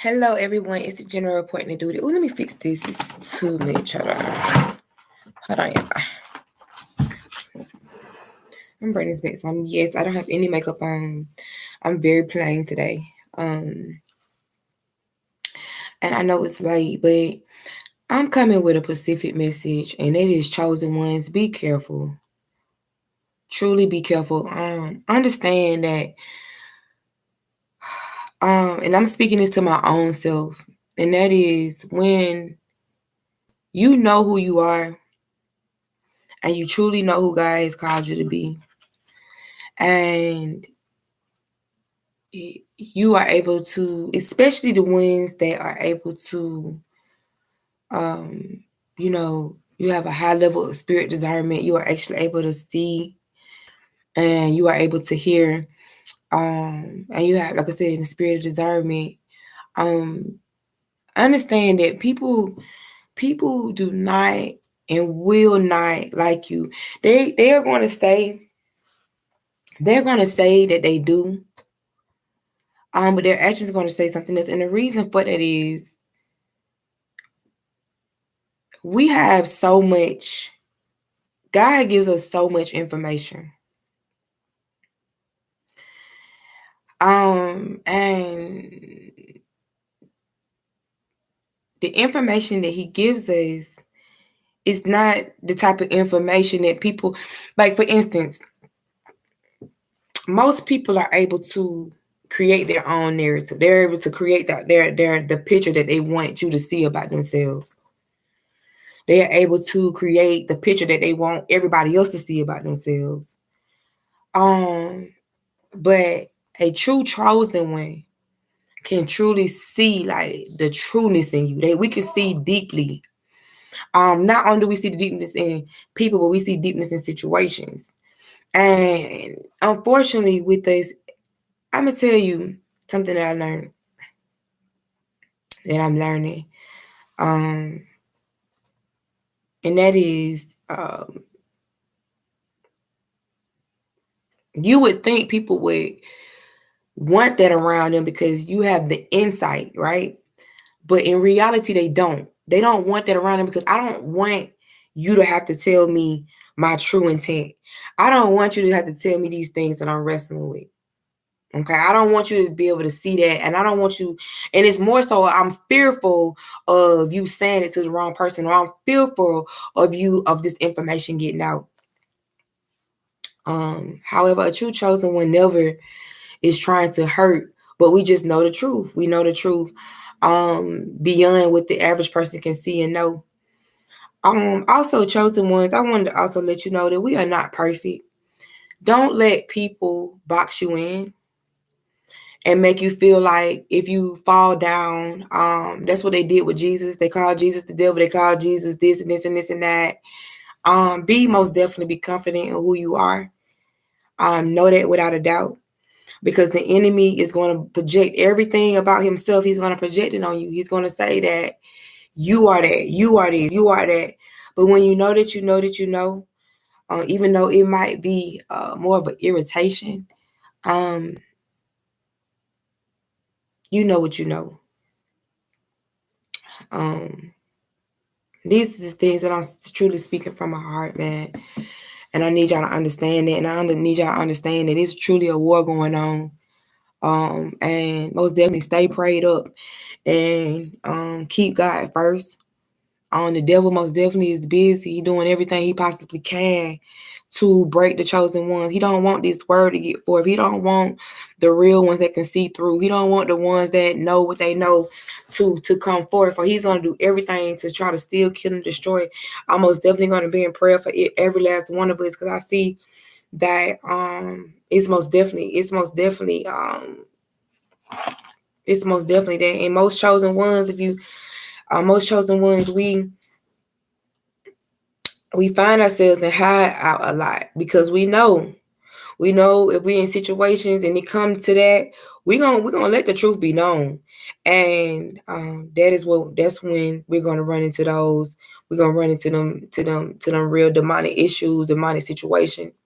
Hello, everyone. It's the general reporting to duty. Oh, let me fix this. It's too much. Hold on. Y'all. I'm bringing this back some. Yes, I don't have any makeup on. I'm very plain today. And I know it's late, but I'm coming with a specific message, and it is chosen ones. Be careful. Truly be careful. Understand that. And I'm speaking this to my own self, and that is when you know who you are, and you truly know who God has called you to be, and you are able to, especially the ones that are able to, you have a high level of spirit discernment. You are actually able to see, and you are able to hear, and you have, like I said, in the spirit of discernment. Understand that people do not and will not like you. They are going to say, that they do, but their actions are going to say something else. And the reason for that is we have so much. God gives us so much information. And the information that he gives us is not the type of information that people, like, for instance, most people are able to create their own narrative. They're able to create the picture that they want you to see about themselves. They are able to create the picture that they want everybody else to see about themselves. But a true chosen one can truly see, like, the trueness in you. We can see deeply. Not only do we see the deepness in people, but we see deepness in situations. And unfortunately, with this, I'm gonna tell you something that I learned, that I'm learning, and that is, you would think people would want that around them because you have the insight, right? But in reality, they don't. They don't want that around them because I don't want you to have to tell me my true intent. I don't want you to have to tell me these things that I'm wrestling with. Okay, I don't want you to be able to see that, and I don't want you, and it's more so I'm fearful of you saying it to the wrong person, or I'm fearful of this information getting out. However, a true chosen one never is trying to hurt, but we just know the truth. We know the truth beyond what the average person can see and know. Also, chosen ones, I wanted to also let you know that we are not perfect. Don't let people box you in and make you feel like if you fall down, that's what they did with Jesus. They called Jesus the devil. They called Jesus this and this and this and that. Most definitely be confident in who you are. Know that without a doubt. Because the enemy is going to project everything about himself. He's going to project it on you. He's going to say that you are that, you are this, you are that. But when you know that you know that you know, even though it might be more of an irritation, you know what you know. These are the things that I'm truly speaking from my heart, man. And I need y'all to understand that. And I need y'all to understand that it's truly a war going on. And most definitely stay prayed up and keep God first. The devil most definitely is busy. He doing everything he possibly can to break the chosen ones. He don't want this word to get forth. He don't want the real ones that can see through. He don't want the ones that know what they know to come forth. Or he's going to do everything to try to steal, kill, and destroy. I'm most definitely going to be in prayer for every last one of us, because I see that it's most definitely that. And most chosen ones, most chosen ones, we find ourselves and hide out a lot, because we know if we're in situations and it comes to that, we're gonna let the truth be known. And that's when we're gonna run into those, we're gonna run into them real demonic issues, demonic situations.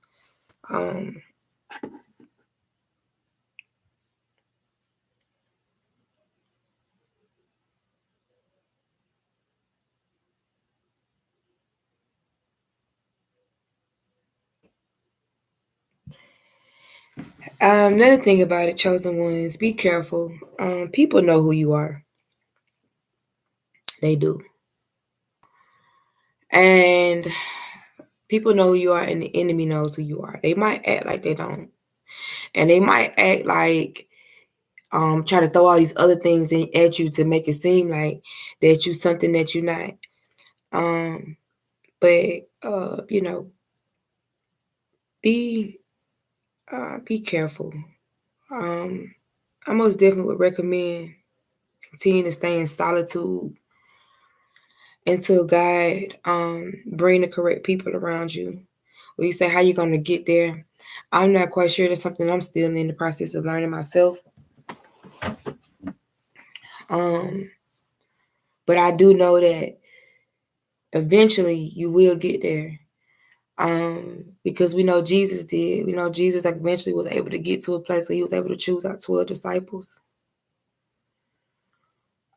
Another thing about it, chosen ones, be careful. People know who you are. They do. And people know who you are, and the enemy knows who you are. They might act like they don't. And they might act like try to throw all these other things at you to make it seem like that you something that you're not. But be careful. I most definitely would recommend continue to stay in solitude until God bring the correct people around you. When you say how you gonna get there, I'm not quite sure. That's something I'm still in the process of learning myself. But I do know that eventually you will get there. Because we know Jesus did. We know Jesus eventually was able to get to a place where he was able to choose out 12 disciples.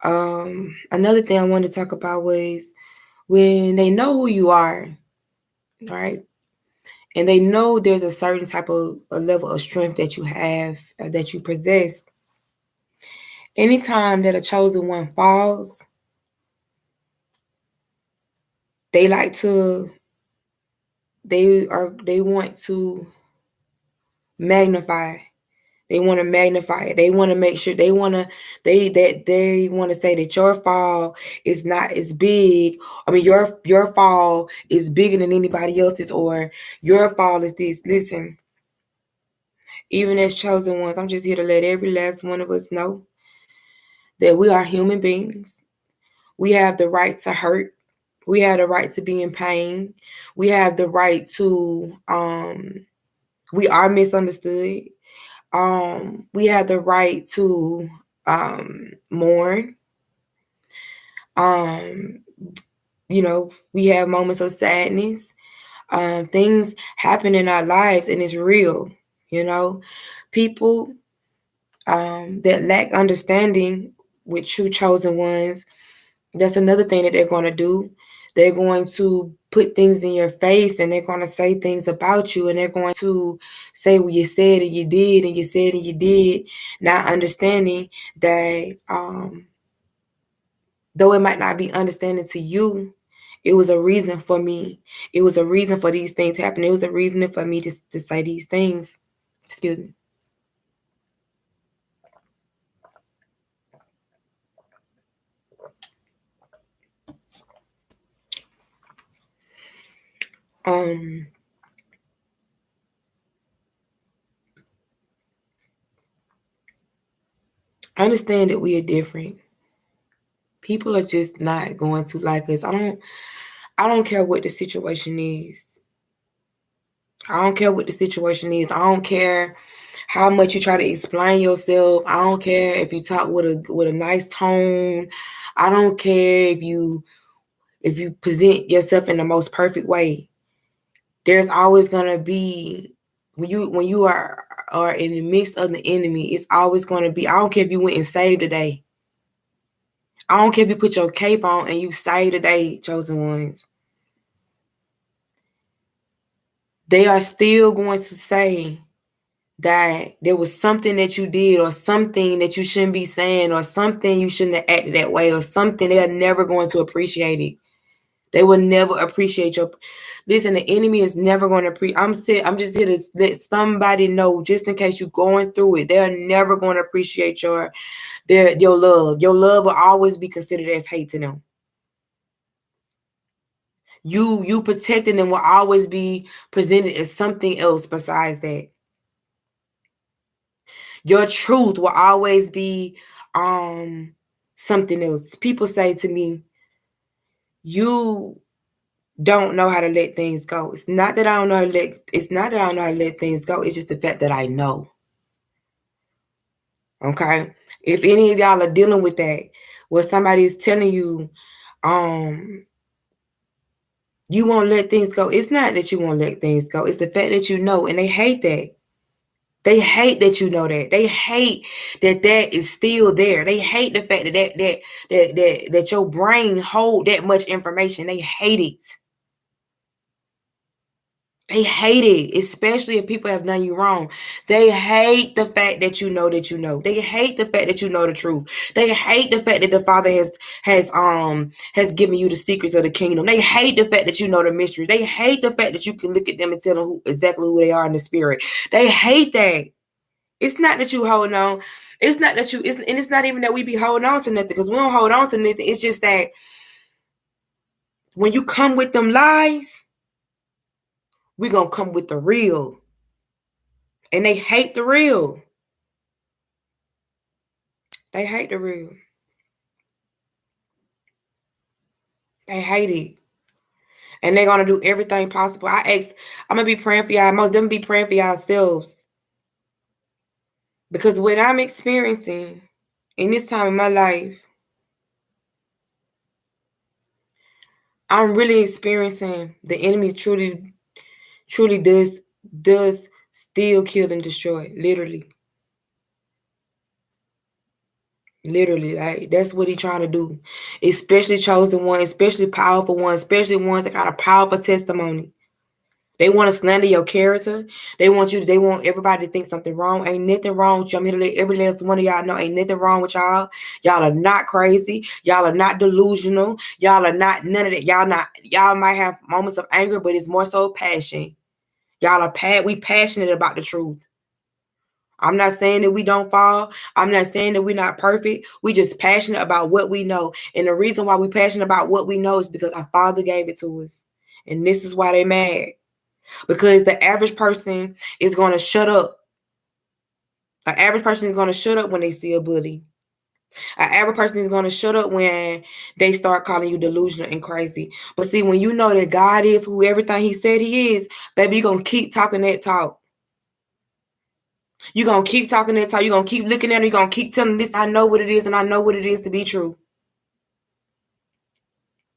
Another thing I wanted to talk about was when they know who you are, right? And they know there's a certain type of a level of strength that you have, that you possess. Anytime that a chosen one falls, they want to magnify. They want to magnify it. They want to make sure they want to say that your fall is not as big. I mean, your fall is bigger than anybody else's, or your fall is this. Listen, even as chosen ones, I'm just here to let every last one of us know that we are human beings. We have the right to hurt. We have the right to be in pain. We have the right to we are misunderstood. We have the right to mourn. We have moments of sadness. Things happen in our lives and it's real. People that lack understanding with true chosen ones, that's another thing that they're going to do. They're going to put things in your face and they're going to say things about you, and they're going to say what you said and you did and you said and you did, not understanding that though it might not be understanding to you, it was a reason for me. It was a reason for these things happening. It was a reason for me to say these things. Excuse me. I understand that we are different. People are just not going to like us. I don't care what the situation is. I don't care what the situation is. I don't care how much you try to explain yourself. I don't care if you talk with a nice tone. I don't care if you present yourself in the most perfect way. There's always gonna be when you are in the midst of the enemy, it's always gonna be. I don't care if you went and saved today. I don't care if you put your cape on and you saved today, chosen ones. They are still going to say that there was something that you did, or something that you shouldn't be saying, or something you shouldn't have acted that way, or something. They are never going to appreciate it. They will never appreciate your. Listen, the enemy is never going to I'm just here to let somebody know, just in case you're going through it. They're never going to appreciate your love. Your love will always be considered as hate to them. You protecting them will always be presented as something else besides that. Your truth will always be something else. People say to me, you don't know how to let things go. It's not that I don't know how to let things go. It's just the fact that I know. Okay? If any of y'all are dealing with that, where somebody is telling you, you won't let things go. It's not that you won't let things go. It's the fact that you know, and they hate that. They hate that you know that. They hate that is still there. They hate the fact that your brain hold that much information. They hate it. They hate it, especially if people have done you wrong. They hate the fact that you know that you know. They hate the fact that you know the truth. They hate the fact that the Father has given you the secrets of the kingdom. They hate the fact that you know the mystery. They hate the fact that you can look at them and tell them exactly who they are in the spirit. They hate that. It's not that you hold on. It's not that and it's not even that we be holding on to nothing, because we don't hold on to nothing. It's just that when you come with them lies, we gonna come with the real. And they hate the real. They hate the real. They hate it. And they're gonna do everything possible. I'm gonna be praying for y'all. Most of them be praying for yourselves. Because what I'm experiencing in this time of my life, I'm really experiencing the enemy truly does steal, kill, and destroy. Literally. Literally, like that's what he's trying to do. Especially chosen ones, especially powerful ones, especially ones that got a powerful testimony. They want to slander your character. They want everybody to think something wrong. Ain't nothing wrong with you. I'm here to let every last one of y'all know ain't nothing wrong with y'all. Y'all are not crazy. Y'all are not delusional. Y'all are not none of that. Y'all might have moments of anger, but it's more so passion. Y'all are we passionate about the truth. I'm not saying that we don't fall. I'm not saying that we're not perfect. We just passionate about what we know. And the reason why we passionate about what we know is because our Father gave it to us. And this is why they mad. Because the average person is going to shut up. An average person is going to shut up when they see a bully. An average person is going to shut up when they start calling you delusional and crazy. But see, when you know that God is who everything he said he is, baby, you're going to keep talking that talk. You're going to keep talking that talk. You're going to keep looking at it. You're going to keep telling this, I know what it is, and I know what it is to be true.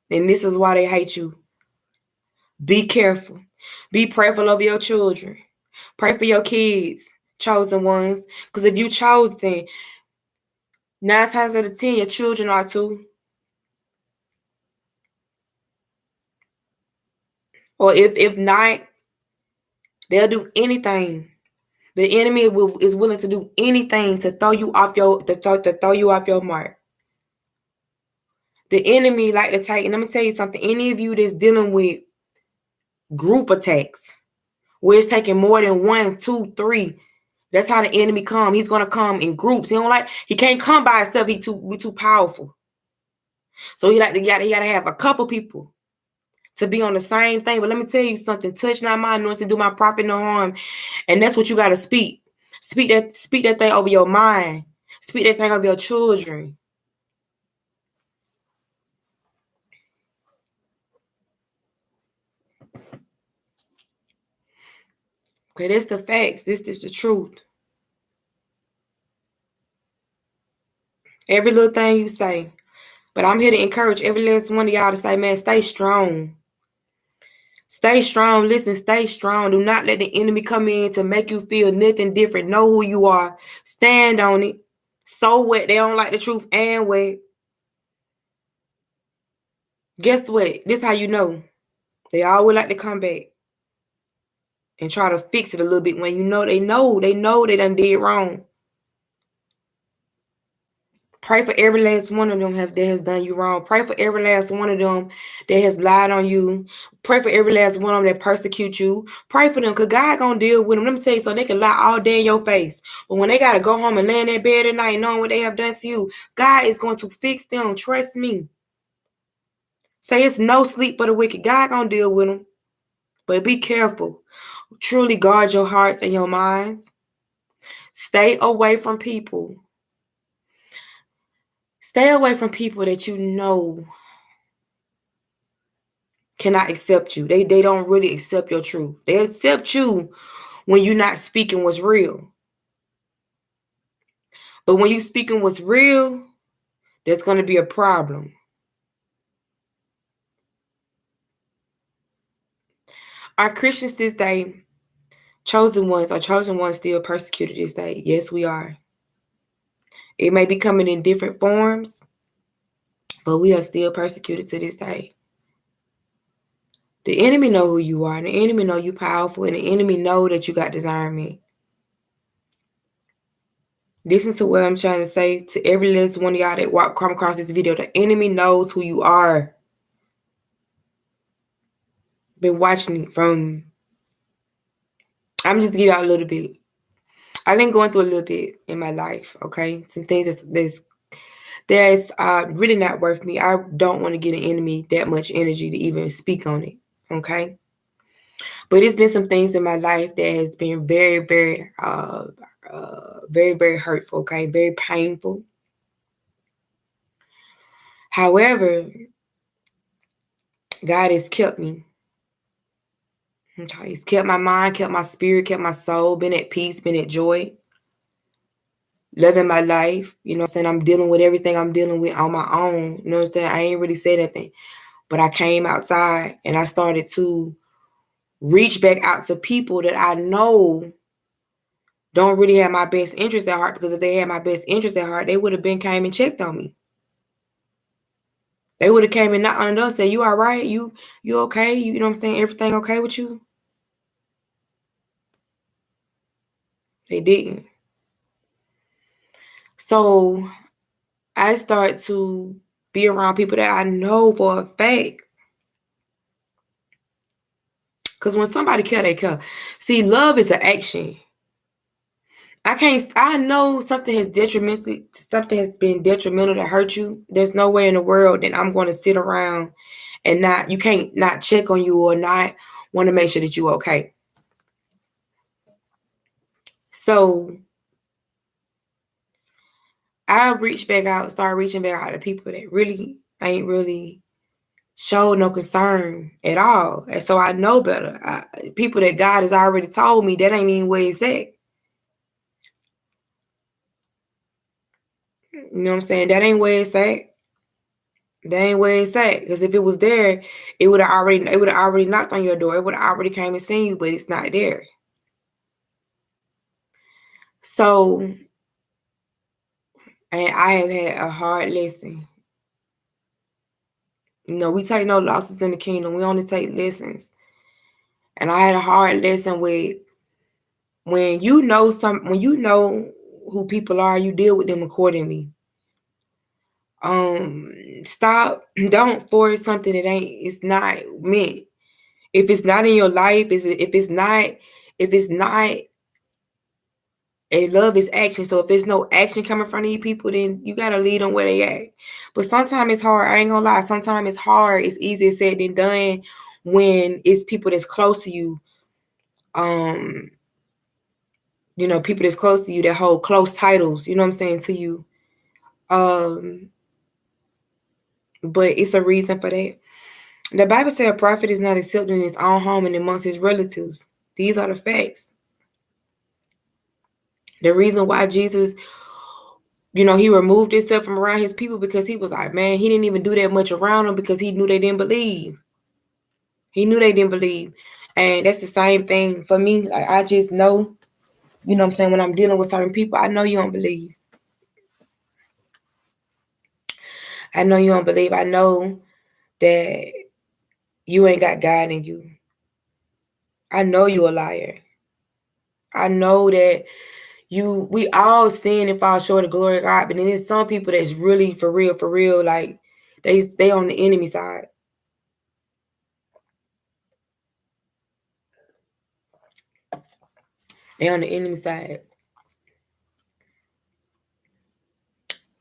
And this is why they hate you. Be careful. Be prayerful of your children. Pray for your kids, chosen ones. Because if you chosen, 9 times out of 10, your children are too. Or if not, they'll do anything. The enemy is willing to do anything to throw you off your mark. The enemy like to take, and let me tell you something. Any of you that's dealing with group attacks, where it's taking more than 1, 2, 3. That's how the enemy come. He's gonna come in groups. He can't come by himself. We too powerful. So he gotta have a couple people to be on the same thing. But let me tell you something. Touch not my anointing, do my prophet no harm. And that's what you gotta speak. Speak that thing over your mind. Speak that thing over your children. Okay, that's the facts. This is the truth. Every little thing you say. But I'm here to encourage every last one of y'all to say, man, stay strong. Stay strong. Listen, stay strong. Do not let the enemy come in to make you feel nothing different. Know who you are. Stand on it. So what? They don't like the truth and what? Guess what? This how you know. They always like to come back and try to fix it a little bit when they know they done did wrong. Pray for every last one of them that has done you wrong. Pray for every last one of them that has lied on you. Pray for every last one of them that persecute you. Pray for them, because God gonna deal with them. Let me tell you, so they can lie all day in your face. But when they gotta go home and lay in that bed at night knowing what they have done to you, God is going to fix them. Trust me. Say it's no sleep for the wicked. God gonna deal with them. But be careful. Truly guard your hearts and your minds. Stay away from people. Stay away from people that you know cannot accept you. They don't really accept your truth. They accept you when you're not speaking what's real. But when you speaking what's real, there's going to be a problem. Are Christians this day chosen ones? Are chosen ones still persecuted this day? Yes, we are. It may be coming in different forms, but we are still persecuted to this day. The enemy know who you are, and the enemy know you powerful, and the enemy know that you got discernment. Listen to what I'm trying to say to every last one of y'all that come across this video. The enemy knows who you are. Been watching it from, I'm just give y'all a little bit. I've been going through a little bit in my life, okay? Some things that's really not worth me. I don't want to give an enemy that much energy to even speak on it, okay? But it's been some things in my life that has been very, very, very, very hurtful, okay? Very painful. However, God has kept me. Okay, He's kept my mind, kept my spirit, kept my soul, been at peace, been at joy, living my life. You know what I'm saying? I'm dealing with everything I'm dealing with on my own. You know what I'm saying? I ain't really said anything. But I came outside and I started to reach back out to people that I know don't really have my best interest at heart, because if they had my best interest at heart, they would have been came and checked on me. They would have came and knocked on the door and said, "You all right? You okay? You know what I'm saying? Everything okay with you?" They didn't. So I start to be around people that I know for a fact. Because when somebody care, they care. See, love is an action. I know something has been detrimental to hurt you. There's no way in the world that I'm going to sit around and you can't not check on you or not want to make sure that you're okay. So I start reaching back out to people that really ain't really showed no concern at all. And so I know better. People that God has already told me that ain't even where it's at. You know what I'm saying? That ain't where it's at. That ain't where it's at. Because if it was there, it would have already knocked on your door. It would have already came and seen you, but it's not there. So, and I have had a hard lesson. You know, we take no losses in the kingdom. We only take lessons. And I had a hard lesson with when you know who people are, you deal with them accordingly. Don't force something that it's not meant. If it's not in your life, if it's not a love is action. So if there's no action coming from these people, then you gotta lead them where they at. But sometimes it's hard. I ain't gonna lie. Sometimes it's hard. It's easier said than done when it's people that's close to you. You know, people that's close to you that hold close titles, you know what I'm saying, to you. But it's a reason for that. The Bible says a prophet is not accepted in his own home and amongst his relatives. These are the facts. The reason why Jesus, you know, he removed himself from around his people, because he was like, man, he didn't even do that much around them because he knew they didn't believe. He knew they didn't believe. And that's the same thing for me. Like, I just know, you know what I'm saying, when I'm dealing with certain people, I know you don't believe. I know you don't believe. I know that you ain't got God in you. I know you a liar. I know that we all sin and fall short of the glory of God, but then there's some people that's really for real, like they on the enemy side. They on the enemy side.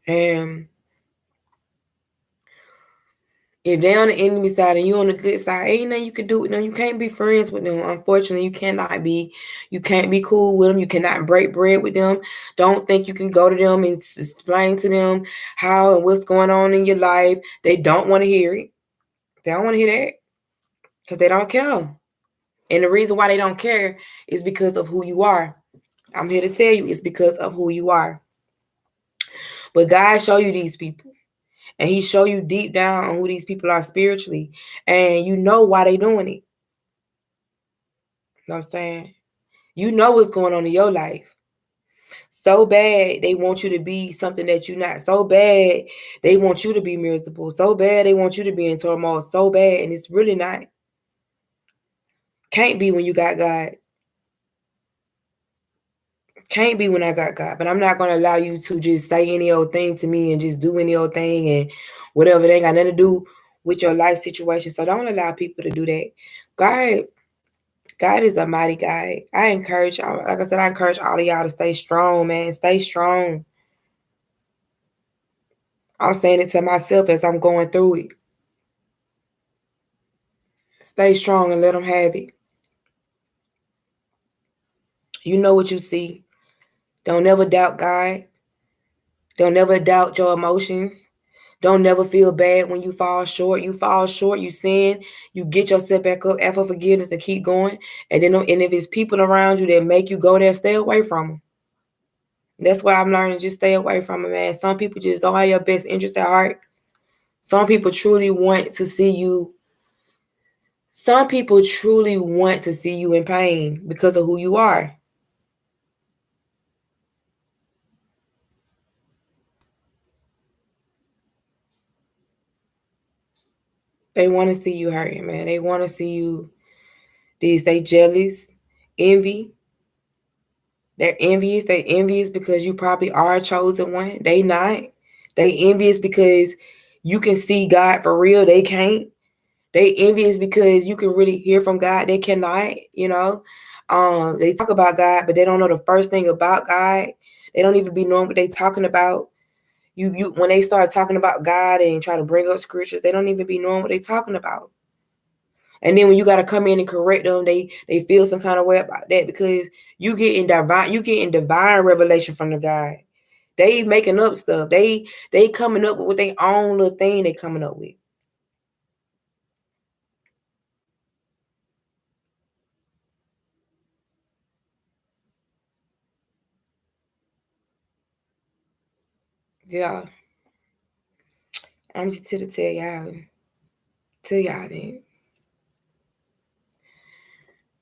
And if they on the enemy side and you on the good side, ain't nothing you can do with them. You can't be friends with them. Unfortunately, you can't be cool with them. You cannot break bread with them. Don't think you can go to them and explain to them how and what's going on in your life. They don't want to hear it. They don't want to hear that because they don't care. And the reason why they don't care is because of who you are. I'm here to tell you it's because of who you are. But God show you these people. And he show you deep down on who these people are spiritually. And you know why they doing it. You know what I'm saying? You know what's going on in your life. So bad they want you to be something that you're not. So bad they want you to be miserable. So bad they want you to be in turmoil. So bad. And it's really not. Can't be when you got God. Can't be when I got God. But I'm not going to allow you to just say any old thing to me and just do any old thing and whatever. They ain't got nothing to do with your life situation. So don't allow people to do that. God is a mighty God. I encourage y'all, like I said, I encourage all of y'all to stay strong, man. Stay strong. I'm saying it to myself as I'm going through it. Stay strong and let them have it. You know what you see. Don't never doubt God. Don't never doubt your emotions. Don't never feel bad when you fall short. You fall short, you sin, you get yourself back up, ask for forgiveness, and keep going. And if it's people around you that make you go there, stay away from them. That's what I'm learning. Just stay away from them, man. Some people just don't have your best interest at heart. Some people truly want to see you. Some people truly want to see you in pain because of who you are. They want to see you hurting, man. They want to see you they jealous, envy. They're envious. They envious because you probably are a chosen one. They not. They envious because you can see God for real. They can't. They envious because you can really hear from God. They cannot, you know. They talk about God, but they don't know the first thing about God. They don't even be knowing what they talking about. You when they start talking about God and try to bring up scriptures, they don't even be knowing what they talking about. And then when you got to come in and correct them, they feel some kind of way about that because you getting divine revelation from the God. They making up stuff. They coming up with their own little thing they coming up with. Yeah. I'm just here to tell y'all that.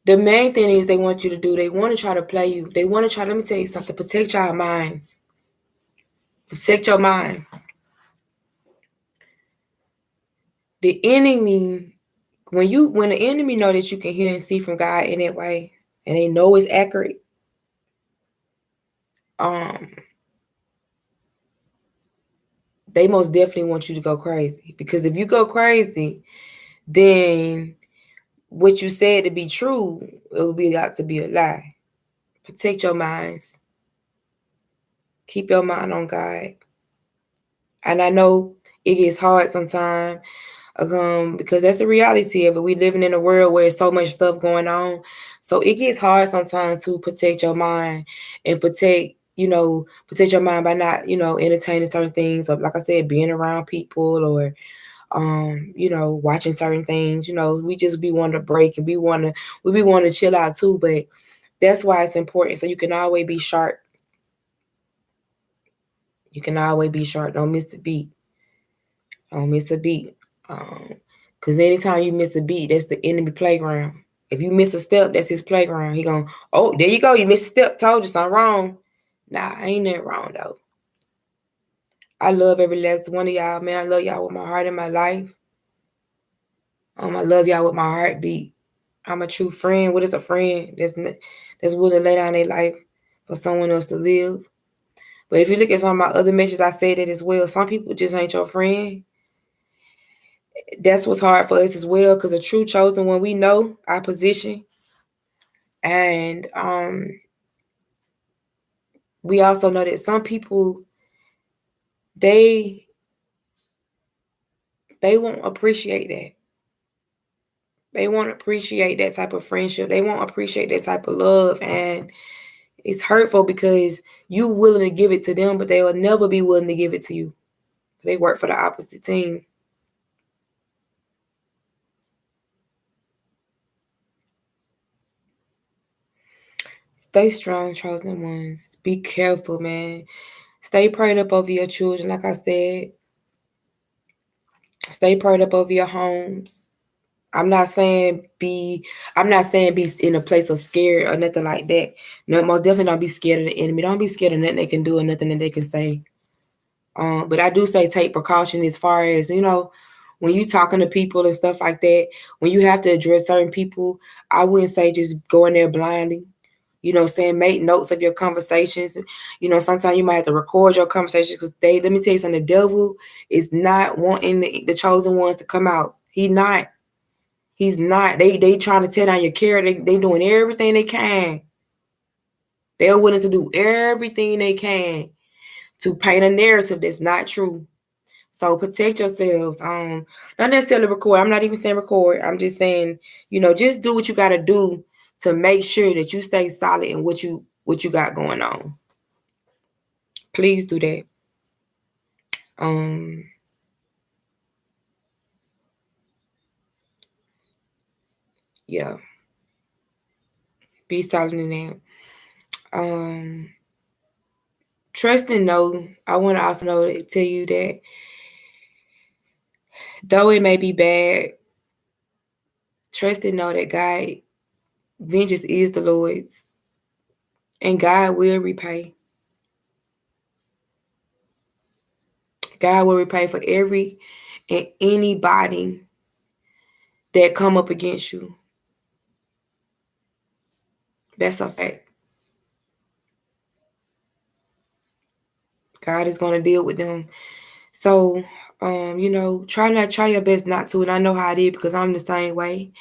The main thing is they want you to do, they want to try to play you. They want to try, let me tell you something, protect y'all minds. Protect your mind. The enemy, when the enemy know that you can hear and see from God in that way, and they know it's accurate, they most definitely want you to go crazy. Because if you go crazy, then what you said to be true, it will be out to be a lie. Protect your minds. Keep your mind on God. And I know it gets hard sometimes because that's the reality of it. We living in a world where there's so much stuff going on. So it gets hard sometimes to protect your mind and protect your mind by not, entertaining certain things, or like I said, being around people, or watching certain things. We just be wanting to break, and we be wanting to chill out too. But that's why it's important. So you can always be sharp. You can always be sharp. Don't miss a beat. Don't miss a beat. Because anytime you miss a beat, that's the enemy playground. If you miss a step, that's his playground. He going, oh, there you go. You missed a step. Told you something wrong. Nah, ain't nothing wrong, though. I love every last one of y'all, man. I love y'all with my heart and my life. I love y'all with my heartbeat. I'm a true friend. What is a friend? That's willing to lay down their life for someone else to live. But if you look at some of my other messages, I say that as well. Some people just ain't your friend. That's what's hard for us as well, because a true chosen one, we know our position. And we also know that some people, they won't appreciate that. They won't appreciate that type of friendship. They won't appreciate that type of love. And it's hurtful because you willing to give it to them, but they will never be willing to give it to you. They work for the opposite team. Stay strong, chosen ones. Be careful, man. Stay prayed up over your children, like I said. Stay prayed up over your homes. I'm not saying be in a place of scared or nothing like that. No, most definitely don't be scared of the enemy. Don't be scared of nothing they can do or nothing that they can say. But I do say take precaution as far as, when you talking to people and stuff like that, when you have to address certain people, I wouldn't say just go in there blindly. You know, saying make notes of your conversations. You know, sometimes you might have to record your conversations because let me tell you something, the devil is not wanting the chosen ones to come out. He's not. He's not. They trying to tear down your character. They doing everything they can. They're willing to do everything they can to paint a narrative that's not true. So protect yourselves. Not necessarily record. I'm not even saying record. I'm just saying, you know, just do what you got to do to make sure that you stay solid in what you got going on. Please do that. Yeah. Be solid in that. Trust and know. I want to also tell you that though it may be bad, trust and know that God, vengeance is the Lord's, and God will repay. God will repay for every and anybody that come up against you. That's a fact. God is going to deal with them. So, you know, try your best not to. And I know how it is because I'm the same way.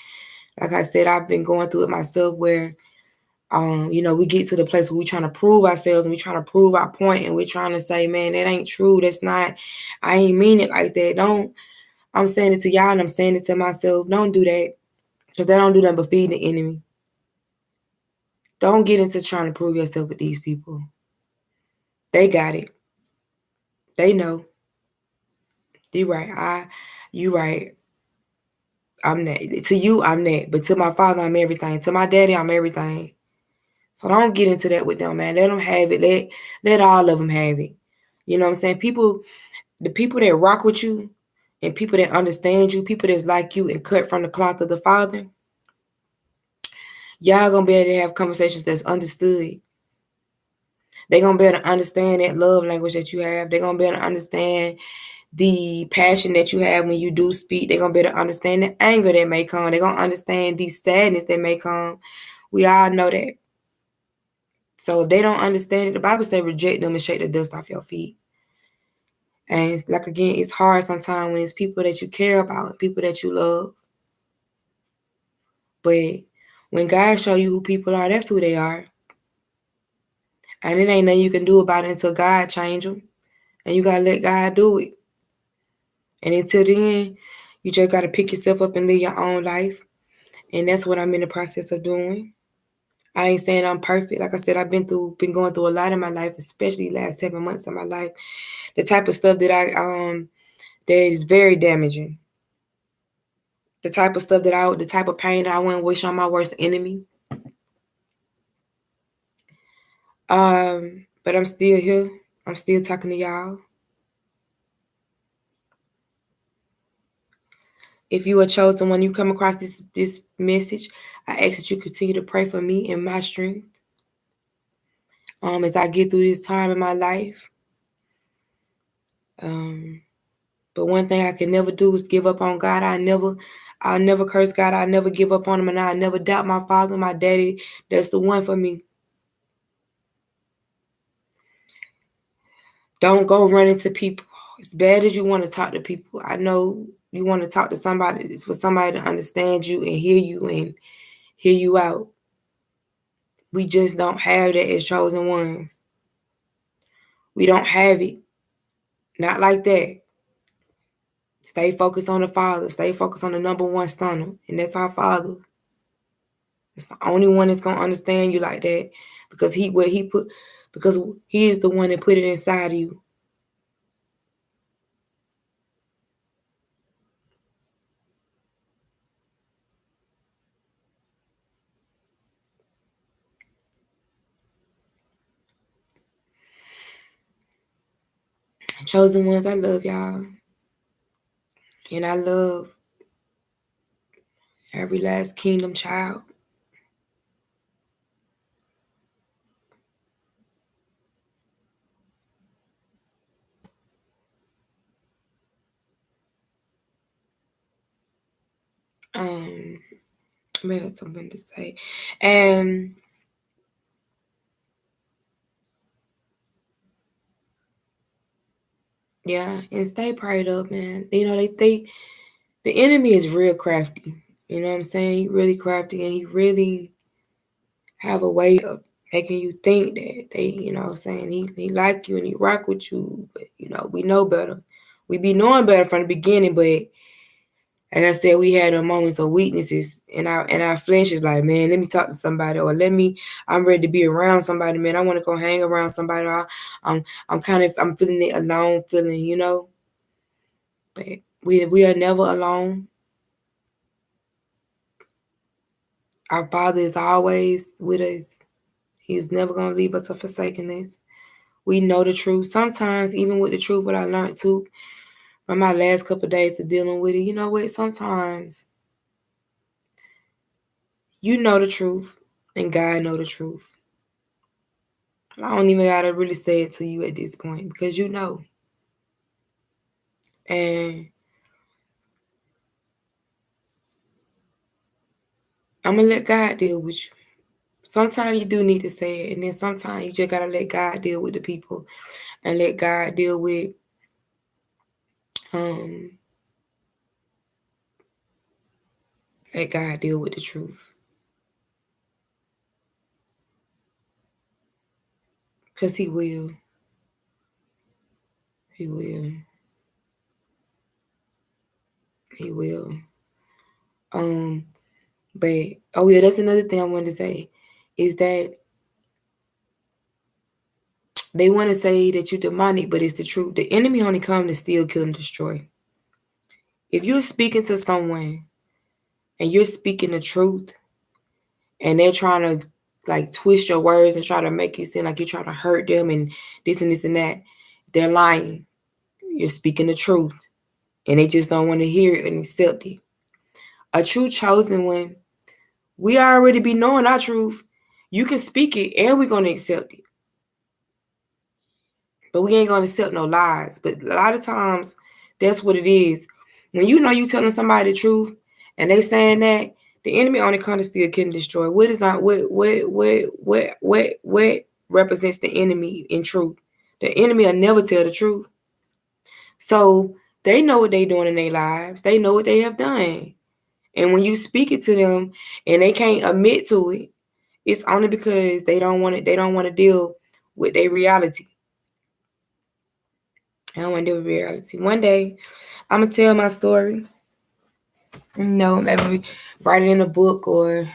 Like I said, I've been going through it myself where, you know, we get to the place where we're trying to prove ourselves and we're trying to prove our point and we're trying to say, man, that ain't true. That's not, I ain't mean it like that. I'm saying it to y'all and I'm saying it to myself. Don't do that because that don't do nothing but feed the enemy. Don't get into trying to prove yourself with these people. They got it. They know. You right. You right. I'm that. To you, I'm that. But to my father, I'm everything. To my daddy, I'm everything. So don't get into that with them, man. Let them have it. Let all of them have it. You know what I'm saying? The people that rock with you and people that understand you, people that's like you and cut from the cloth of the Father, y'all gonna be able to have conversations that's understood. They're gonna be able to understand that love language that you have. They're gonna be able to understand the passion that you have when you do speak. They're gonna be able to understand the anger that may come. They're gonna understand the sadness that may come. We all know that. So if they don't understand it, the Bible says reject them and shake the dust off your feet. And like again, it's hard sometimes when it's people that you care about, people that you love. But when God show you who people are, that's who they are. And it ain't nothing you can do about it until God change them. And you gotta let God do it. And until then, you just gotta pick yourself up and live your own life. And that's what I'm in the process of doing. I ain't saying I'm perfect. Like I said, I've been going through a lot in my life, especially the last 7 months of my life. The type of stuff that is very damaging. The type of stuff the type of pain that I wouldn't wish on my worst enemy. But I'm still here. I'm still talking to y'all. If you are chosen when you come across this message, I ask that you continue to pray for me and my strength. As I get through this time in my life. But one thing I can never do is give up on God. I'll never curse God. I'll never give up on him, and I'll never doubt my father, my daddy. That's the one for me. Don't go running to people. As bad as you want to talk to people, I know you want to talk to somebody. It's for somebody to understand you and hear you out. We just don't have that as chosen ones. We don't have it. Not like that. Stay focused on the Father. Stay focused on the number one stunner. And that's our Father. It's the only one that's gonna understand you like that. Because he is the one that put it inside of you. Chosen ones, I love y'all. And I love every last kingdom child. I mean, that's something to say. And yeah, and stay prayed up, man. You know, the enemy is real crafty. You know what I'm saying? He really crafty, and he really have a way of making you think that they, you know what I'm saying, he like you and he rock with you, but you know, we know better. We be knowing better from the beginning, but like I said, we had our moments of weaknesses, and our flesh is like, man, let me talk to somebody, or I'm ready to be around somebody, man. I want to go hang around somebody. I'm feeling it alone, feeling, you know. But we are never alone. Our Father is always with us. He's never gonna leave us or forsaken us. We know the truth. Sometimes, even with the truth, what I learned too from my last couple of days of dealing with it, you know what? Sometimes you know the truth, and God know the truth. I don't even gotta really say it to you at this point because you know. And I'm gonna let God deal with you. Sometimes you do need to say it, and then sometimes you just gotta let God deal with the people and let God deal with um let God deal with the truth. Cause he will. He will. He will. Um, but oh yeah, that's another thing I wanted to say is that they want to say that you're demonic, but it's the truth. The enemy only come to steal, kill, and destroy. If you're speaking to someone and you're speaking the truth, and they're trying to like twist your words and try to make you seem like you're trying to hurt them and this and that, they're lying. You're speaking the truth, and they just don't want to hear it and accept it. A true chosen one, we already be knowing our truth. You can speak it, and we're gonna accept it. But we ain't gonna accept no lies. But a lot of times, that's what it is. When you know you telling somebody the truth, and they saying that, the enemy only come to steal, kill, and destroy. What is on what represents the enemy in truth? The enemy will never tell the truth. So they know what they doing in their lives. They know what they have done. And when you speak it to them and they can't admit to it, it's only because they don't want it. They don't want to deal with their reality. I don't want to deal with reality. One day, I'm gonna tell my story. No, maybe write it in a book or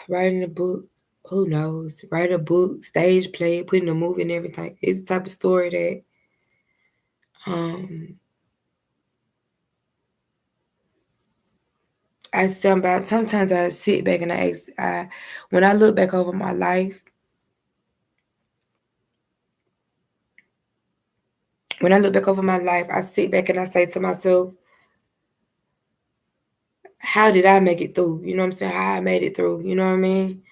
write it in a book. Who knows? Write a book, stage play, put in a movie and everything. It's the type of story that sometimes I sit back and when I look back over my life, I sit back and I say to myself, how did I make it through? You know what I'm saying? How I made it through, you know what I mean?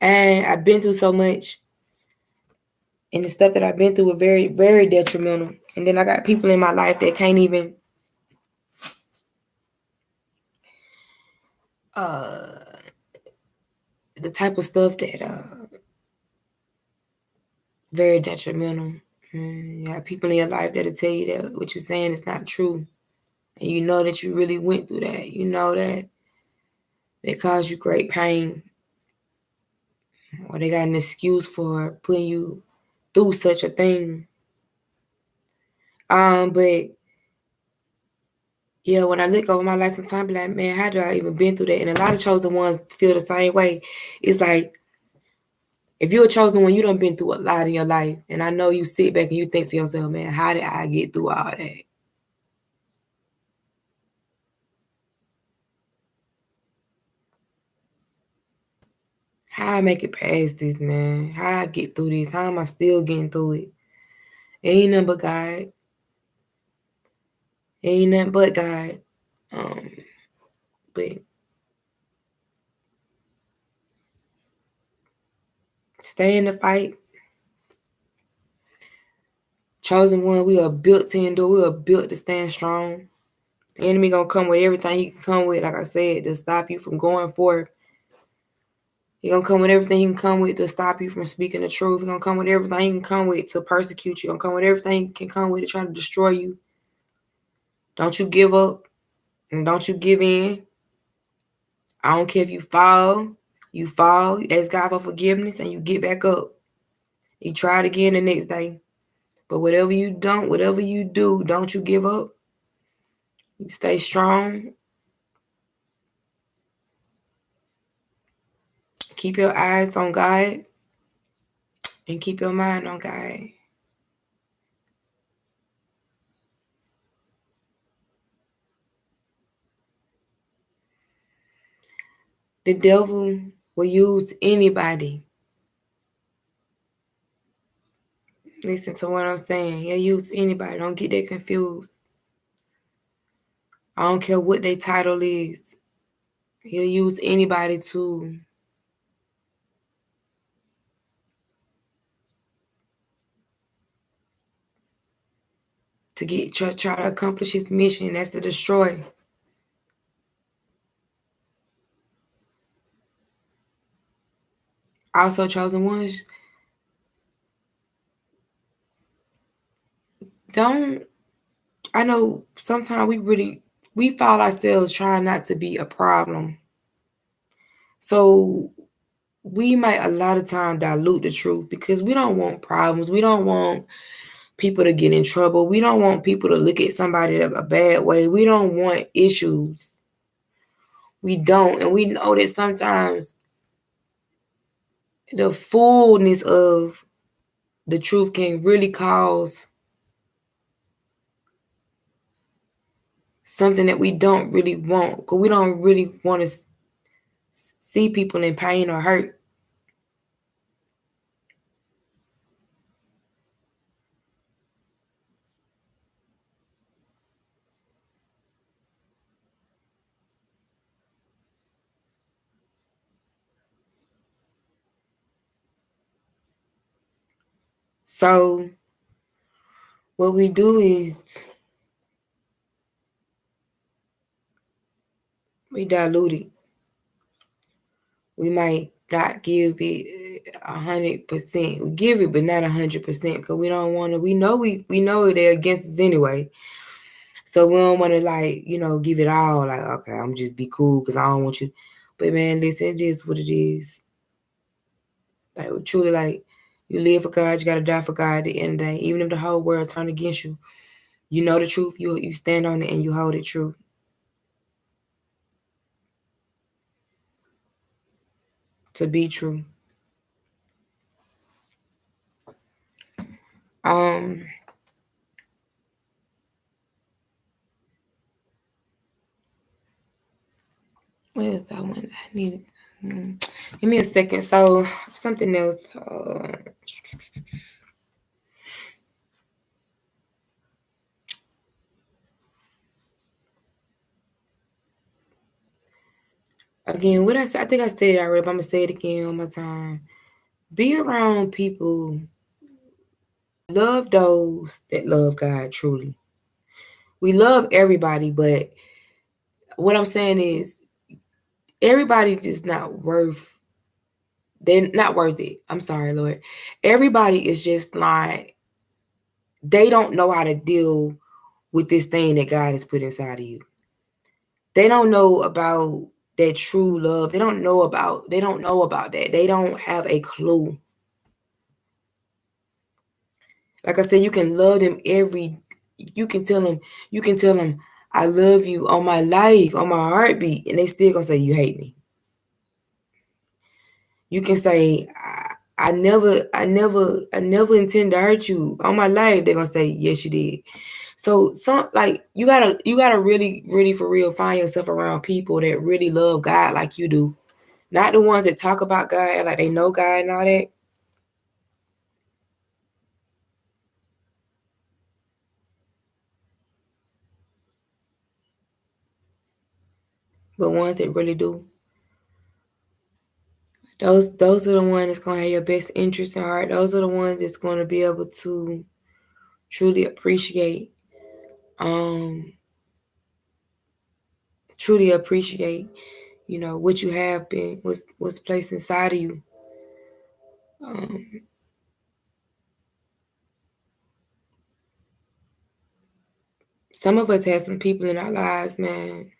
And I've been through so much, and the stuff that I've been through was very, very detrimental. And then I got people in my life that can't even uh the type of stuff that very detrimental. You have people in your life that'll tell you that what you're saying is not true. And you know that you really went through that. You know that they caused you great pain. Or they got an excuse for putting you through such a thing. But yeah, when I look over my life sometimes I be like, man, how did I even been through that? And a lot of chosen ones feel the same way. It's like if you're a chosen one, you done been through a lot in your life. And I know you sit back and you think to yourself, man, how did I get through all that? How I make it past this, man? How I get through this? How am I still getting through it? It ain't nothing but God. It ain't nothing but God. Um, but stay in the fight. Chosen one, we are built to endure. We are built to stand strong. The enemy gonna come with everything he can come with, like I said, to stop you from going forth. He gonna come with everything he can come with to stop you from speaking the truth. He gonna come with everything he can come with to persecute you. He gonna come with everything he can come with to try to destroy you. Don't you give up and don't you give in. I don't care if you fall, you ask God for forgiveness, and you get back up. You try it again the next day. But whatever you do, don't you give up. You stay strong. Keep your eyes on God and keep your mind on God. The devil will use anybody. Listen to what I'm saying. He'll use anybody. Don't get that confused. I don't care what their title is. He'll use anybody to try to accomplish his mission. That's to destroy. Also, chosen ones, don't. I know sometimes we found ourselves trying not to be a problem. So we might a lot of time dilute the truth because we don't want problems. We don't want people to get in trouble. We don't want people to look at somebody a bad way. We don't want issues. We don't. And we know that sometimes the fullness of the truth can really cause something that we don't really want, because we don't really want to see people in pain or hurt. So what we do is we dilute it. We might not give it 100%. We give it, but not 100%, because we don't want to. We know they're against us anyway. So we don't want to give it all. Like, okay, I'm just be cool because I don't want you. But man, listen, it is what it is. Like truly, like you live for God, you gotta die for God at the end of the day. Even if the whole world turn against you, you know the truth. You stand on it and you hold it true. To be true. Um. What is that one? I need. Give me a second. So something else. Again, what I said, I think I said it already, but I'm gonna say it again one more time. Be around people. Love those that love God truly. We love everybody, but what I'm saying is everybody just not worth. They're not worth it. I'm sorry, Lord. Everybody is just like they don't know how to deal with this thing that God has put inside of you. They don't know about that true love. They don't know about that. They don't have a clue. Like I said, you can love them you can tell them, I love you on my life, on my heartbeat, and they still gonna say you hate me. You can say, I never intend to hurt you on my life. They're gonna say, yes, you did. So you gotta really, really for real find yourself around people that really love God like you do. Not the ones that talk about God like they know God and all that. But ones that really do. Those are the ones that's gonna have your best interest in heart. Those are the ones that's gonna be able to truly appreciate truly appreciate, what you have been, what's placed inside of you. Some of us have some people in our lives, man.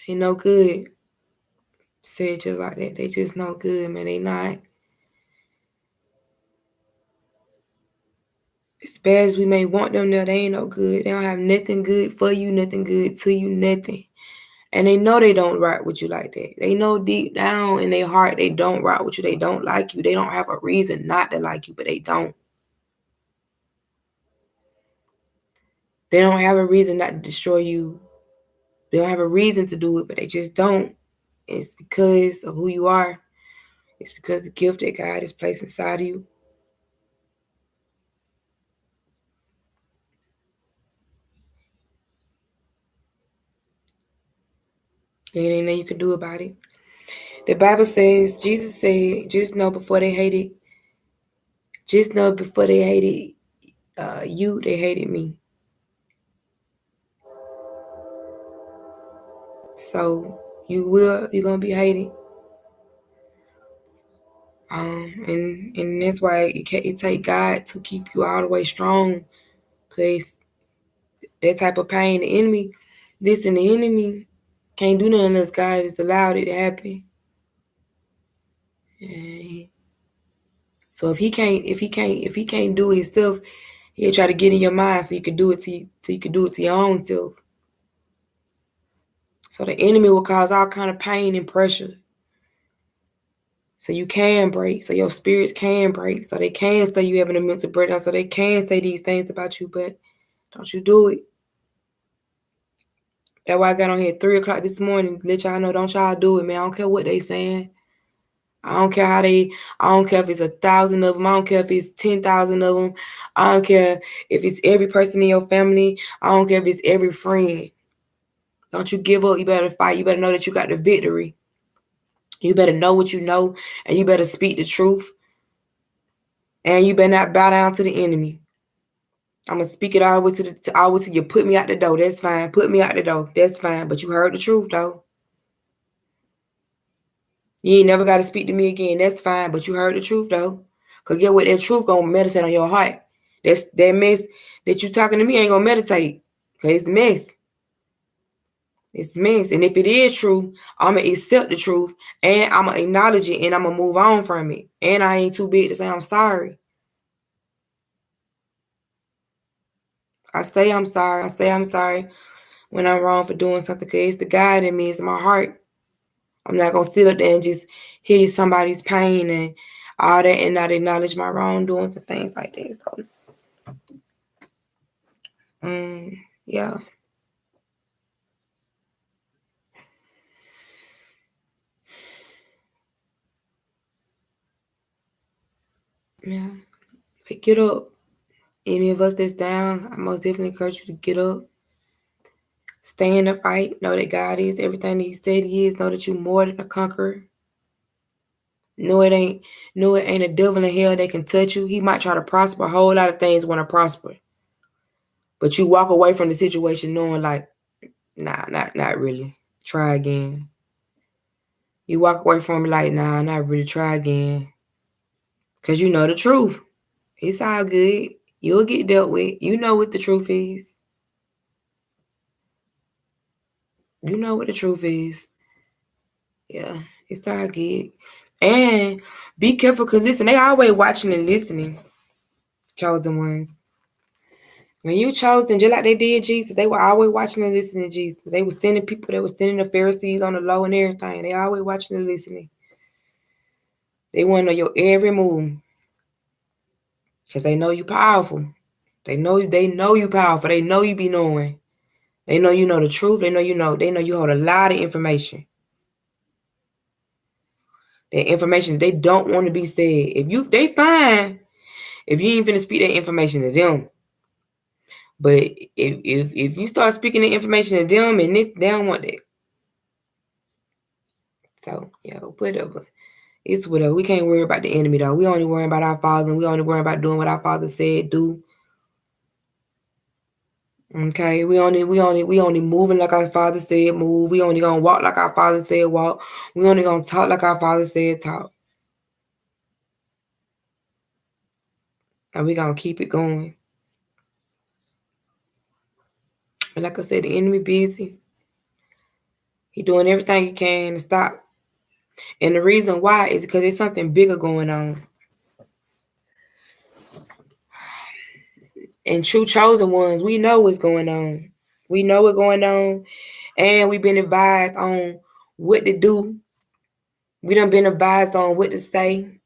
They no good. Say it just like that. They just no good, man. They not. As bad as we may want them there, they ain't no good. They don't have nothing good for you, nothing good to you, nothing. And they know they don't rock with you like that. They know deep down in their heart they don't rock with you. They don't like you. They don't have a reason not to like you, but they don't. They don't have a reason not to destroy you. They don't have a reason to do it, but they just don't. It's because of who you are. It's because the gift that God has placed inside of you. There ain't nothing you can do about it. The Bible says, Jesus said, just know before they hated you, they hated me. So you're gonna be hated. And that's why it take God to keep you all the way strong, cause that type of pain, the enemy can't do nothing unless God has allowed it to happen. And so if he can't do it himself, he'll try to get in your mind so you can do it so you can do it to your own self. So the enemy will cause all kind of pain and pressure. So you can break, so your spirits can break, so they can say you having a mental breakdown, so they can say these things about you, but don't you do it. That's why I got on here at 3 o'clock this morning, let y'all know, don't y'all do it, man. I don't care what they saying. I don't care I don't care if it's 1,000 of them. I don't care if it's 10,000 of them. I don't care if it's every person in your family. I don't care if it's every friend. Don't you give up. You better fight. You better know that you got the victory. You better know what you know, and you better speak the truth. And you better not bow down to the enemy. I'm gonna speak it all the way all the way to you. Put me out the door. That's fine. Put me out the door. That's fine. But you heard the truth though. You ain't never got to speak to me again. That's fine. But you heard the truth though. Cause get what, that truth gonna meditate on your heart. That mess that you talking to me ain't gonna meditate. Cause it's mess. It's mess. And if it is true, I'm gonna accept the truth and I'm gonna acknowledge it and I'm gonna move on from it. And I ain't too big to say I'm sorry. I say I'm sorry. I say I'm sorry when I'm wrong for doing something, because it's the God in me, it's my heart. I'm not gonna sit up there and just hear somebody's pain and all that and not acknowledge my wrongdoings and things like that. So yeah. Yeah. But get up. Any of us that's down, I most definitely encourage you to get up. Stay in the fight. Know that God is everything that He said He is. Know that you're more than a conqueror. No, it ain't a devil in hell that can touch you. He might try to prosper. A whole lot of things want to prosper. But you walk away from the situation knowing like, nah, not really. Try again. You walk away from it like, nah, not really. Try again. Cause you know the truth. It's all good. You'll get dealt with. You know what the truth is. You know what the truth is. Yeah, it's all good. And be careful, because listen, they always watching and listening, chosen ones. When you chosen, just like they did Jesus, they were always watching and listening to Jesus. They were sending people, they were sending the Pharisees on the low and everything. They always watching and listening. They want to know your every move. Because they know you powerful. They know you powerful. They know you be knowing. They know you know the truth. They know you hold a lot of information. That information they don't want to be said. They fine if you ain't finna speak that information to them. But if you start speaking the information to them and they don't want that. So yeah, whatever. It's whatever. We can't worry about the enemy though. We only worry about our Father, and we only worry about doing what our Father said do. Okay, we only moving like our Father said move. We only gonna walk like our Father said walk. We only gonna talk like our Father said talk. And we gonna keep it going. And like I said, the enemy busy. He doing everything he can to stop. And the reason why is because there's something bigger going on. And true chosen ones, we know what's going on. We know what's going on. And we've been advised on what to do. We done been advised on what to say.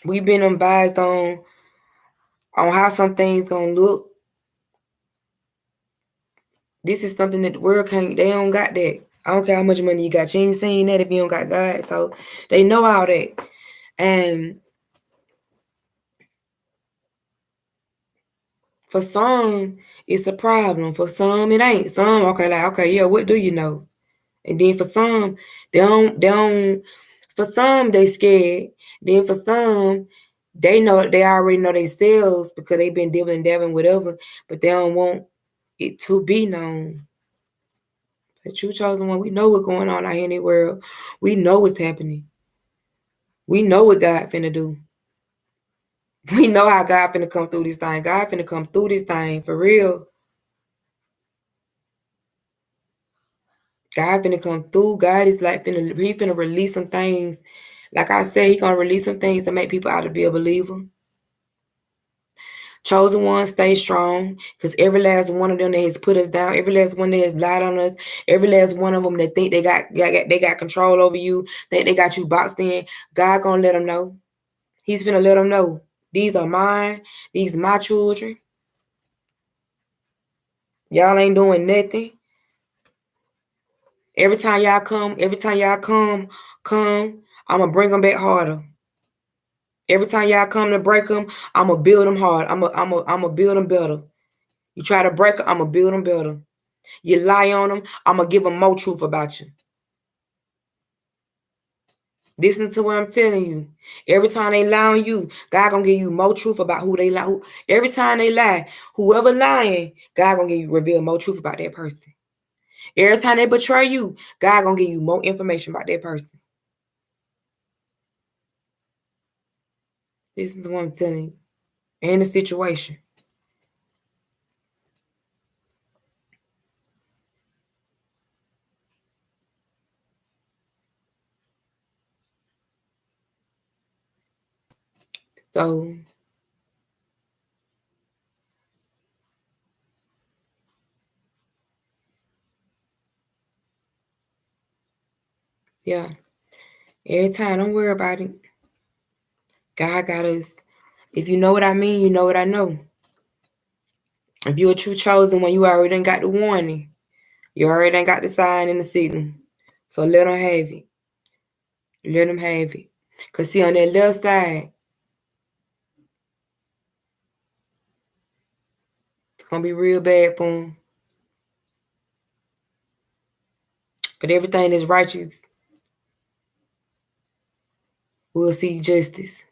We've been advised on how some things gonna look. This is something that the world can't, they don't got that. I don't care how much money you got. You ain't seen that if you don't got God. So they know all that. And for some, it's a problem. For some, it ain't. Some, okay, yeah, what do you know? And then for some, for some, they scared. Then for some, they already know themselves because they've been dabbling, whatever, but they don't want it to be known. The true chosen one, we know what's going on out here in the world. We know what's happening. We know what God finna do. We know how God finna come through this thing. God finna come through this thing for real. God finna come through. God is like he finna release some things. Like I said, he gonna release some things to make people out to be a believer. Chosen ones, stay strong, because every last one of them that has put us down, every last one that has lied on us, every last one of them that think they got control over you, think they got you boxed in, God gonna let them know. He's finna let them know. These are mine. These my children. Y'all ain't doing nothing. Every time y'all come, I'ma bring them back harder. Every time y'all come to break them, I'ma build them hard. I'ma build them better. You try to break them, I'ma build them better. You lie on them, I'ma give them more truth about you. Listen to what I'm telling you. Every time they lie on you, God gonna give you more truth about who they lie. Every time they lie, whoever lying, God gonna reveal more truth about that person. Every time they betray you, God gonna give you more information about that person. This is what I'm telling you. And the situation. So yeah. Every time, don't worry about it. God got us. If you know what I mean, you know what I know. If you're a true chosen one, you already done got the warning. You already done got the sign and the signal. So let them have it. Let them have it. Because see, on that left side, it's going to be real bad for them. But everything that's righteous will see justice.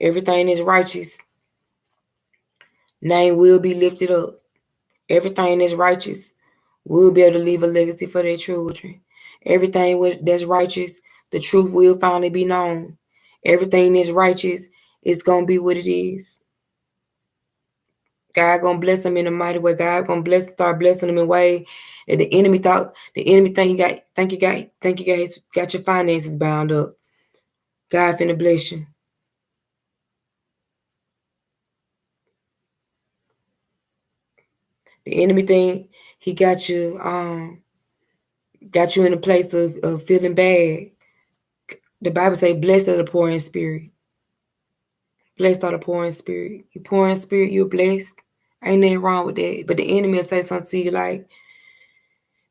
Everything that's righteous, name will be lifted up. Everything that's righteous will be able to leave a legacy for their children. Everything that's righteous, the truth will finally be known. Everything that's righteous is going to be what it is. God gonna bless them in a mighty way. God gonna start blessing them in a way that the enemy think you got your finances bound up. God finna bless you. The enemy think he got you in a place of feeling bad. The Bible say, blessed are the poor in spirit. Blessed are the poor in spirit. You poor in spirit, you're blessed. Ain't nothing wrong with that. But the enemy will say something to you like,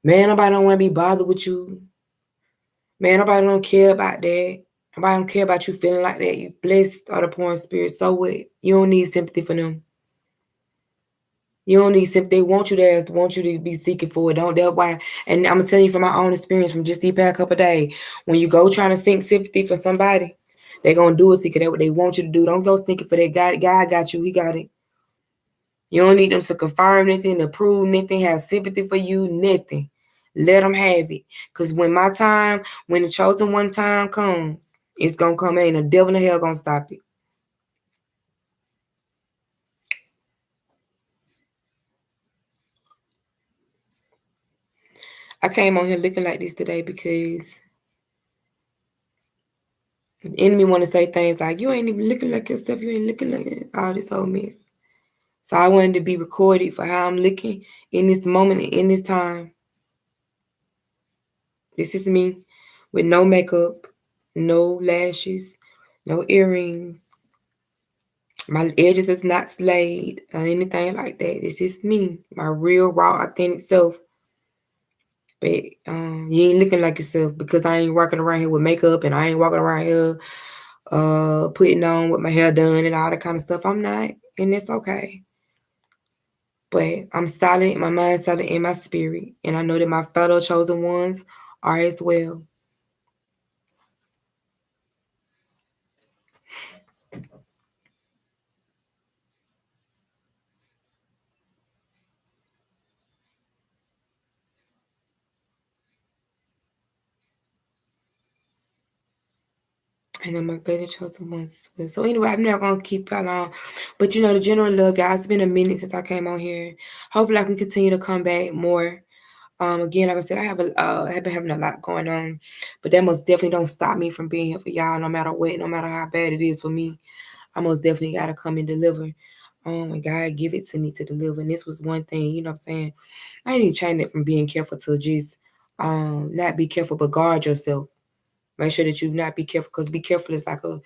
man, nobody don't want to be bothered with you. Man, nobody don't care about that. Nobody don't care about you feeling like that. You blessed are the poor in spirit. So what? You don't need sympathy for them. You don't need sympathy. They want you to be seeking for it. Don't that why? And I'm telling you from my own experience from just these past couple of days, when you go trying to seek sympathy for somebody, They gonna do it because that's what they want you to do. Don't go thinking for that. God got you. He got it. You don't need them to confirm anything, to prove anything, have sympathy for you, nothing. Let them have it. Because when the chosen one time comes, it's going to come. Ain't a devil in hell going to stop it. I came on here looking like this today because the enemy want to say things like, you ain't even looking like yourself. You ain't looking like all this whole mess. So I wanted to be recorded for how I'm looking in this moment and in this time. This is me with no makeup, no lashes, no earrings. My edges is not slayed or anything like that. It's just me, my real, raw, authentic self. But you ain't looking like yourself because I ain't walking around here with makeup and I ain't walking around here putting on with my hair done and all that kind of stuff. I'm not, and it's okay. But I'm solid, my mind's solid in my spirit. And I know that my fellow chosen ones are as well. And I'm my better chosen ones as well. So anyway, I'm not gonna keep y'all on. But the general love, y'all. It's been a minute since I came on here. Hopefully I can continue to come back more. Again, like I said, I have been having a lot going on, but that most definitely don't stop me from being here for y'all, no matter what, no matter how bad it is for me. I most definitely gotta come and deliver. And God give it to me to deliver. And this was one thing, you know what I'm saying? I ain't even change it from being careful to just not be careful, but guard yourself. Make sure that you not be careful, because be careful is like a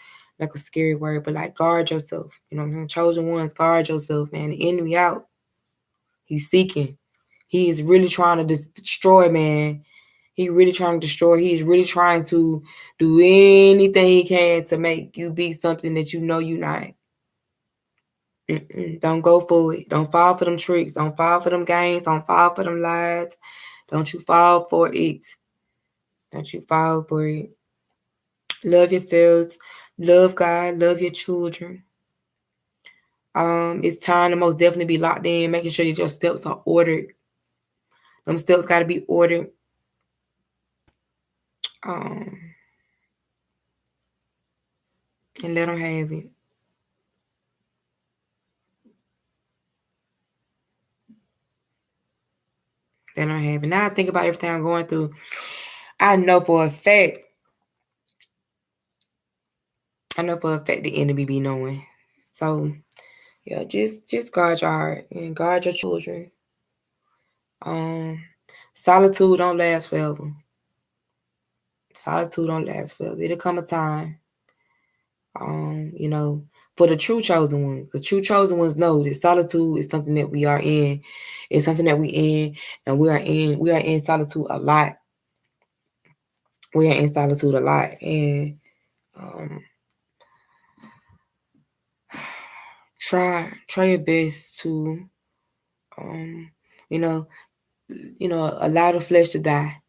scary word, but like guard yourself. You know what I'm saying? Chosen ones, guard yourself, man. The enemy out. He's seeking. He is really trying to destroy, man. He really trying to destroy. He's really trying to do anything he can to make you be something that you know you're not. Don't go for it. Don't fall for them tricks. Don't fall for them games. Don't fall for them lies. Don't you fall for it. Don't you fall for it. Love yourselves. Love God. Love your children. It's time to most definitely be locked in, making sure that your steps are ordered. Them steps got to be ordered. And let them have it. Let them have it. Now I think about everything I'm going through. I know for a fact the enemy be knowing. So yeah, just guard your heart and guard your children. Solitude don't last forever. Solitude don't last forever. It'll come a time. For the true chosen ones. The true chosen ones know that solitude is something that we are in. It's something that we in, and we are in solitude a lot. We are in solitude a lot. And try your best to allow the flesh to die.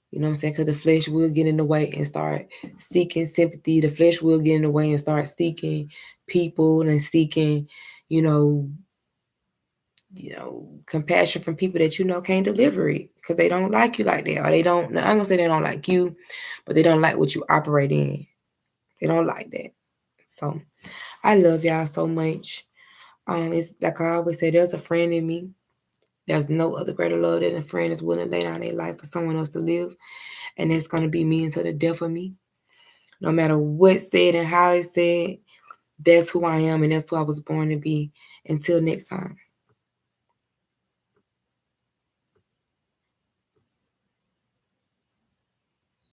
You know what I'm saying? Because the flesh will get in the way and start seeking sympathy. The flesh will get in the way and start seeking people and seeking, compassion from people that can't deliver it because they don't like you like that. Or they don't, I'm going to say they don't like you, but they don't like what you operate in. They don't like that. So I love y'all so much. It's like I always say, there's a friend in me. There's no other greater love than a friend is willing to lay down their life for someone else to live. And it's going to be me until the death of me. No matter what's said and how it's said, that's who I am and that's who I was born to be. Until next time.